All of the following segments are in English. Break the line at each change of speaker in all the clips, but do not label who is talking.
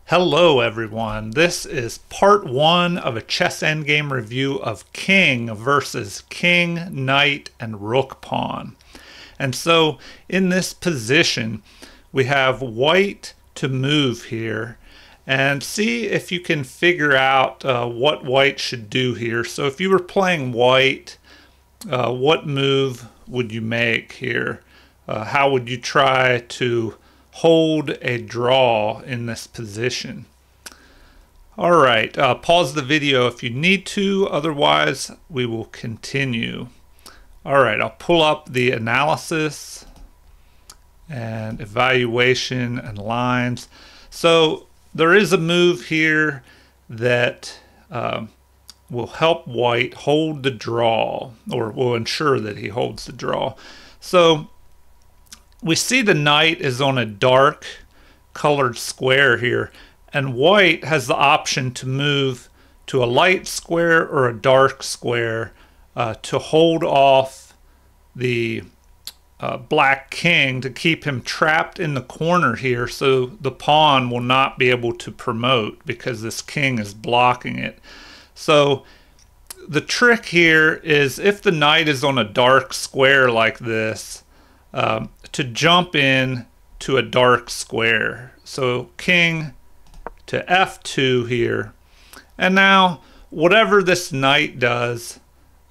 Hello everyone, this is part one of a chess endgame review of King versus King, Knight, and Rook Pawn. And so in this position, we have white to move here and see if you can figure out what white should do here. So if you were playing white, what move would you make here? How would you try to hold a draw in this position? All right, pause the video if you need to, otherwise we will continue. All right, I'll pull up the analysis and evaluation and lines. So there is a move here that will help white hold the draw, or will ensure that he holds the draw. So we see the knight is on a dark colored square here, and white has the option to move to a light square or a dark square to hold off the black king, to keep him trapped in the corner here, so the pawn will not be able to promote because this king is blocking it. So the trick here is, if the knight is on a dark square like this, to jump in to a dark square. So king to f2 here, and now whatever this knight does,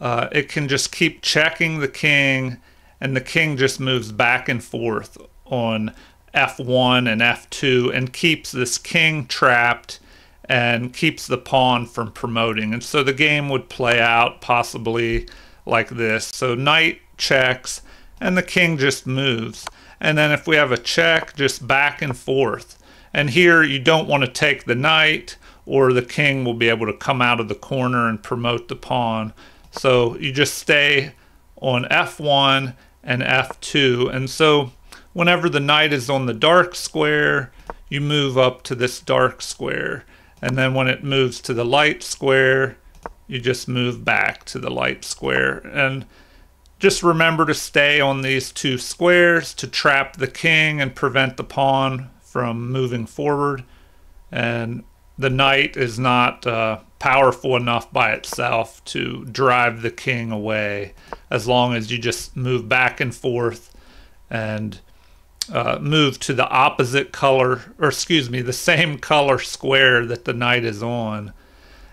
it can just keep checking the king, and the king just moves back and forth on f1 and f2 and keeps this king trapped and keeps the pawn from promoting. And so the game would play out possibly like this. So knight checks and the king just moves. And then if we have a check, just back and forth. And here you don't want to take the knight, or the king will be able to come out of the corner and promote the pawn. So you just stay on f1 and f2. And so whenever the knight is on the dark square, you move up to this dark square. And then when it moves to the light square, you just move back to the light square. And just remember to stay on these two squares to trap the king and prevent the pawn from moving forward. And the knight is not powerful enough by itself to drive the king away, as long as you just move back and forth and move to the opposite color, or excuse me, the same color square that the knight is on.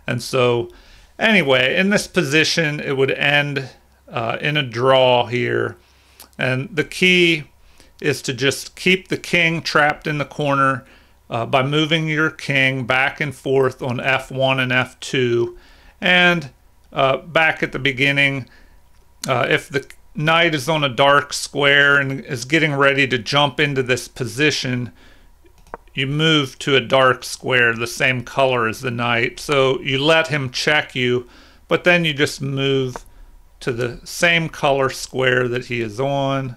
And so anyway, in this position, it would end in a draw here. And the key is to just keep the king trapped in the corner by moving your king back and forth on f1 and f2. And back at the beginning, if the knight is on a dark square and is getting ready to jump into this position, you move to a dark square the same color as the knight. So you let him check you, but then you just move to the same color square that he is on,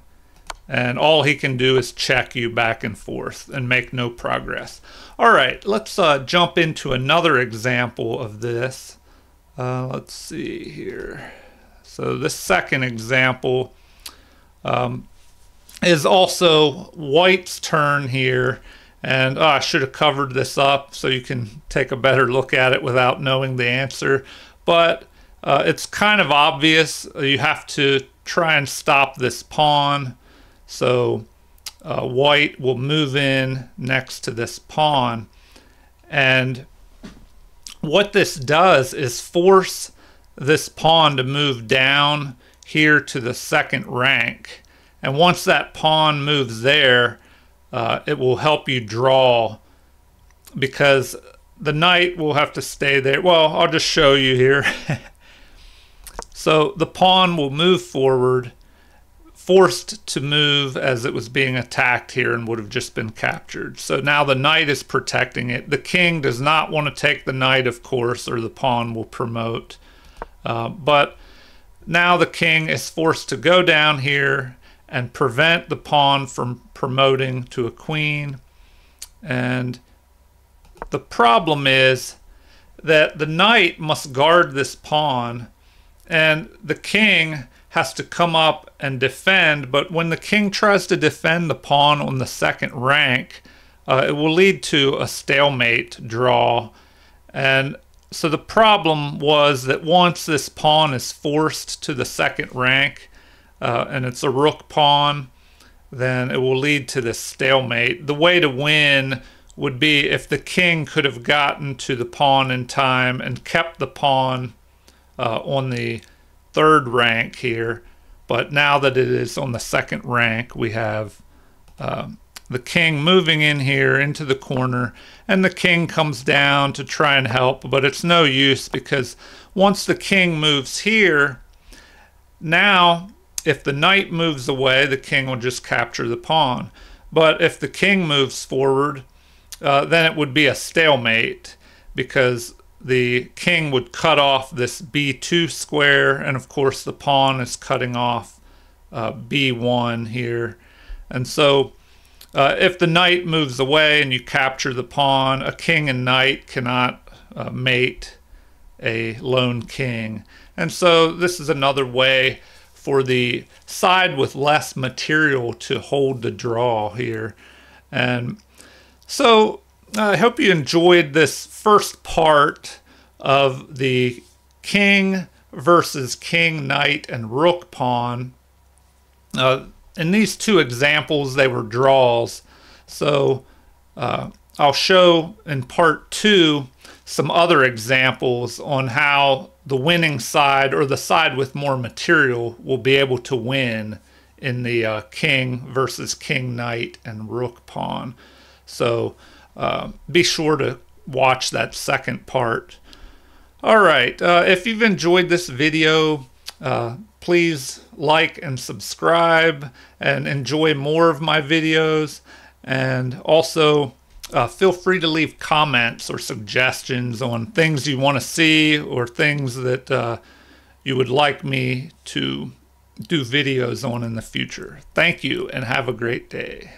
and all he can do is check you back and forth and make no progress. All right, let's jump into another example of this. Let's see here. So this second example is also white's turn here, and I should have covered this up so you can take a better look at it without knowing the answer, but it's kind of obvious. You have to try and stop this pawn. So white will move in next to this pawn. And what this does is force this pawn to move down here to the second rank. And once that pawn moves there, it will help you draw, because the knight will have to stay there. Well, I'll just show you here. So the pawn will move forward, forced to move as it was being attacked here, and would have just been captured. So now the knight is protecting it. The king does not want to take the knight, of course, or the pawn will promote. But now the king is forced to go down here and prevent the pawn from promoting to a queen. And the problem is that the knight must guard this pawn, and the king has to come up and defend. But when the king tries to defend the pawn on the second rank, it will lead to a stalemate draw. And so the problem was that once this pawn is forced to the second rank, and it's a rook pawn, then it will lead to this stalemate. The way to win would be if the king could have gotten to the pawn in time and kept the pawn on the third rank here. But now that it is on the second rank, we have the king moving in here into the corner, and the king comes down to try and help, but it's no use because once the king moves here, now if the knight moves away, the king will just capture the pawn. But if the king moves forward, then it would be a stalemate because the king would cut off this b2 square, and of course the pawn is cutting off b1 here. And so if the knight moves away and you capture the pawn, a king and knight cannot mate a lone king. And so this is another way for the side with less material to hold the draw here. And so I hope you enjoyed this first part of the king versus king, knight, and rook pawn. In these two examples, they were draws. So I'll show in part 2 some other examples on how the winning side, or the side with more material, will be able to win in the king versus king, knight, and rook pawn. So be sure to watch that second part. All right, if you've enjoyed this video, please like and subscribe and enjoy more of my videos. And also feel free to leave comments or suggestions on things you want to see or things that you would like me to do videos on in the future. Thank you and have a great day.